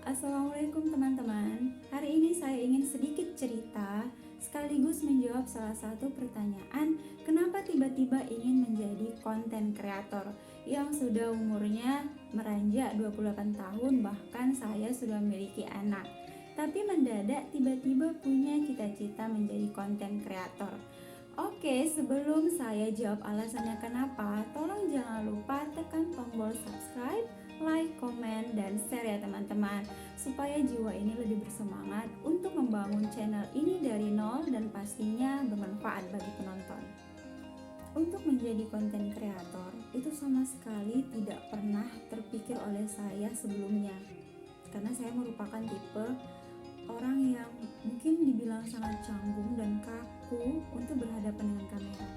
Assalamualaikum teman-teman. Hari ini saya ingin sedikit cerita sekaligus menjawab salah satu pertanyaan, kenapa tiba-tiba ingin menjadi konten kreator yang sudah umurnya meranjak 28 tahun, bahkan saya sudah memiliki anak. Tapi mendadak tiba-tiba punya cita-cita menjadi konten kreator. Oke, sebelum saya jawab alasannya kenapa, tolong jangan lupa tekan tombol subscribe, like, komen, dan share ya teman-teman, supaya jiwa ini lebih bersemangat untuk membangun channel ini dari nol dan pastinya bermanfaat bagi penonton. Untuk menjadi konten kreator itu sama sekali tidak pernah terpikir oleh saya sebelumnya, karena saya merupakan tipe orang yang mungkin dibilang sangat canggung dan kaku untuk berhadapan dengan kamera.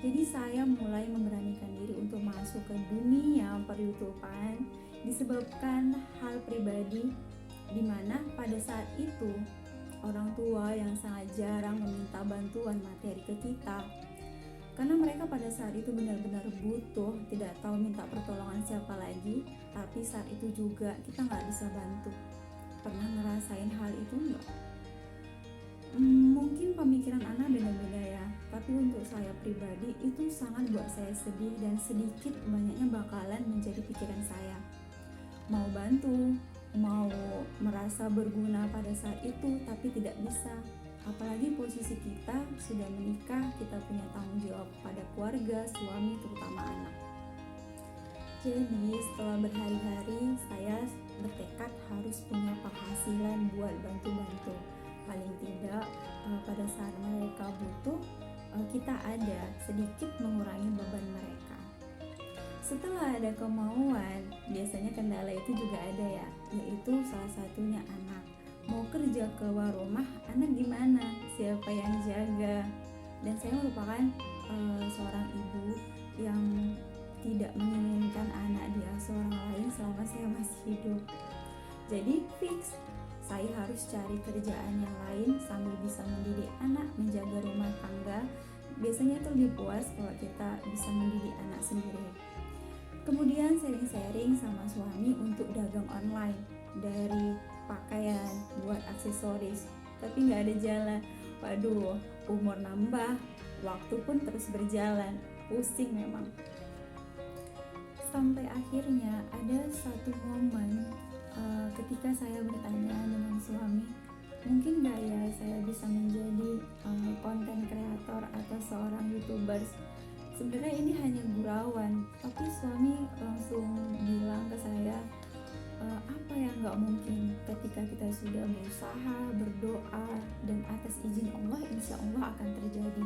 Jadi saya mulai memberanikan diri untuk masuk ke dunia per-YouTubean disebabkan hal pribadi, dimana pada saat itu orang tua yang sangat jarang meminta bantuan materi ke kita, karena mereka pada saat itu benar-benar butuh, tidak tahu minta pertolongan siapa lagi. Tapi saat itu juga kita nggak bisa bantu. Pernah ngerasain hal itu enggak? Mungkin pemikiran anak beda-beda ya, tapi untuk saya pribadi itu sangat buat saya sedih dan sedikit banyaknya bakalan menjadi pikiran saya. Mau bantu, mau merasa berguna pada saat itu, tapi tidak bisa. Apalagi posisi kita sudah menikah, kita punya tanggung jawab pada keluarga, suami, terutama anak. Jadi setelah berhari-hari saya bertekad harus punya penghasilan buat bantu-bantu. Paling tidak pada saat mereka butuh, kita ada sedikit mengurangi beban mereka. Setelah ada kemauan, biasanya kendala itu juga ada ya, yaitu salah satunya anak. Mau kerja keluar rumah, anak gimana? Siapa yang jaga? Dan saya merupakan seorang ibu yang tidak menginginkan anak diasuh orang lain selama saya masih hidup. Jadi fix, saya harus cari kerjaan yang lain sambil bisa mendidik anak, menjaga rumah tangga. Biasanya itu lebih puas kalau kita bisa mendidik anak sendiri. Kemudian sharing-sharing sama suami untuk dagang online, dari pakaian buat aksesoris, tapi nggak ada jalan. Waduh, umur nambah, waktu pun terus berjalan, pusing memang. Sampai akhirnya ada satu momen ketika saya bertanya dengan suami, mungkin nggak ya saya bisa menjadi konten kreator atau seorang YouTubers. Sebenarnya ini hanya gurauan, tapi suami langsung bilang ke saya, apa yang nggak mungkin ketika kita sudah berusaha, berdoa, dan atas izin Allah insya Allah akan terjadi.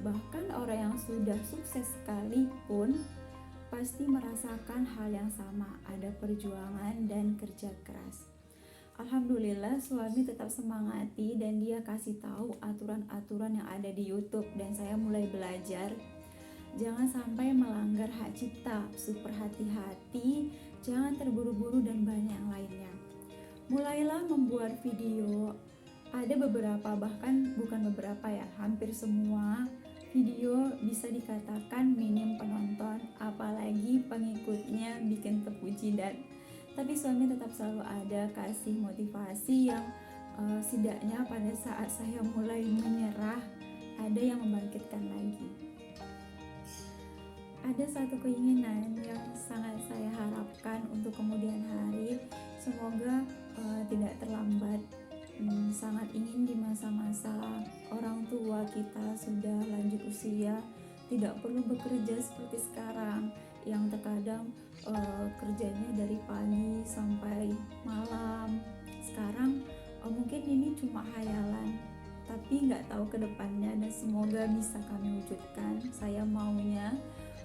Bahkan orang yang sudah sukses sekalipun pasti merasakan hal yang sama, ada perjuangan dan kerja keras. Alhamdulillah suami tetap semangati dan dia kasih tahu aturan-aturan yang ada di YouTube, dan saya mulai belajar. Jangan sampai melanggar hak cipta, super hati-hati, jangan terburu-buru dan banyak yang lainnya. Mulailah membuat video, ada beberapa, bahkan bukan beberapa ya, hampir semua video bisa dikatakan minim penonton, apalagi pengikutnya bikin terpuji. Tapi suami tetap selalu ada kasih motivasi yang setidaknya pada saat saya mulai menyerah, ada yang membangkitkan lagi. Ada satu keinginan yang sangat saya harapkan untuk kemudian hari, semoga tidak terlambat. Sangat ingin di masa-masa orang tua kita sudah lanjut usia, tidak perlu bekerja seperti sekarang yang terkadang kerjanya dari pagi sampai malam. Sekarang mungkin ini cuma hayalan, tapi nggak tahu ke depannya, dan semoga bisa kami wujudkan. Saya maunya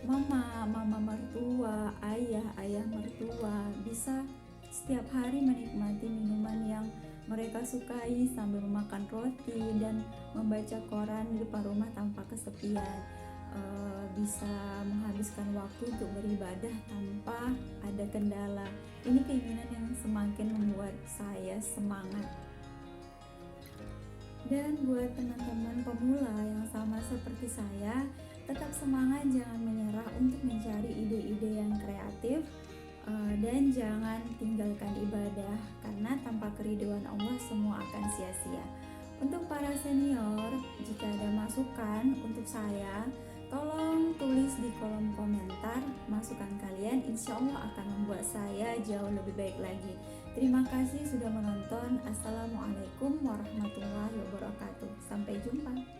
mama mertua, ayah mertua bisa setiap hari menikmati minuman yang mereka sukai sambil memakan roti dan membaca koran di depan rumah tanpa kesepian. Bisa menghabiskan waktu untuk beribadah tanpa ada kendala. Ini keinginan yang semakin membuat saya semangat. Dan buat teman-teman pemula yang sama seperti saya, tetap semangat, jangan menyerah untuk mencari ide-ide yang kreatif, Dan jangan tinggalkan ibadah, karena tanpa keridhaan Allah semua akan sia-sia. Untuk para senior, jika ada masukan untuk saya, tolong tulis di kolom komentar masukan kalian, insya Allah akan membuat saya jauh lebih baik lagi. Terima kasih sudah menonton. Assalamualaikum warahmatullahi wabarakatuh. Sampai jumpa.